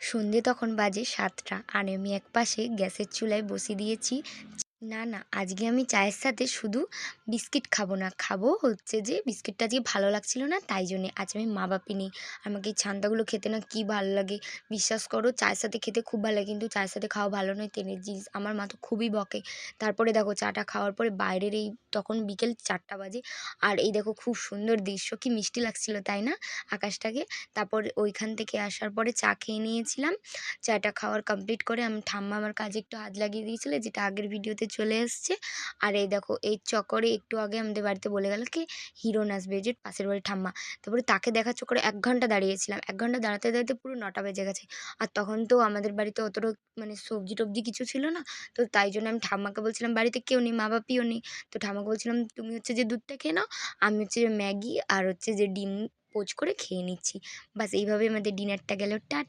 সন্ধে তখন বাজে 7টা আর আমি একপাশে গ্যাসের চুলায় বসিয়ে দিয়েছি। না, না, আজকে আমি চায়ের সাথে শুধু বিস্কিট খাবো না, খাবো হচ্ছে যে বিস্কিটটা আজকে ভালো লাগছিল না তাই জন্যে। আজ আমি মা বাপি নেই। আমাকে এই ছান্তাগুলো খেতে না কি ভালো লাগে। বিশ্বাস করো চায়ের সাথে খেতে খুব ভালো লাগে কিন্তু চায়ের সাথে খাওয়া ভালো নয়, তেলের জিনিস। আমার মা তো খুবই বকে। তারপরে দেখো চাটা খাওয়ার পরে বাইরের এই তখন বিকেল 4টা বাজে। আর এই দেখো খুব সুন্দর দৃশ্য, কি মিষ্টি লাগছিল তাই না আকাশটাকে। তারপর ওইখান থেকে আসার পরে চা খেয়ে নিয়েছিলাম। চাটা খাওয়ার কমপ্লিট করে আমি ঠাম্মা আমার কাজে একটু হাত লাগিয়ে দিয়েছিল, যেটা আগের ভিডিওতে চলে এসছে। আর এই দেখো এই চক্করে একটু আগে আমাদের বাড়িতে বলে গেল কি হিরণ আসবে, যে পাশের বাড়ির ঠাম্মা। তারপরে তাকে দেখার চক্করে 1 ঘন্টা দাঁড়িয়েছিলাম। 1 ঘন্টা দাঁড়াতে দাঁড়াতে পুরো 9টা বেজে গেছে। আর তখন তো আমাদের বাড়িতে অতটা মানে সবজি টবজি কিছু ছিল না। তো তাই জন্য আমি ঠাম্মাকে বলছিলাম বাড়িতে কেউ নেই, মা বাপিও নেই। তো ঠাম্মাকে বলছিলাম তুমি হচ্ছে যে দুধটা খেয়ে নাও, আমি হচ্ছে যে ম্যাগি আর হচ্ছে যে ডিম পোচ করে খেয়ে নিচ্ছি। বাস এইভাবে আমাদের ডিনারটা গেল। টাটা।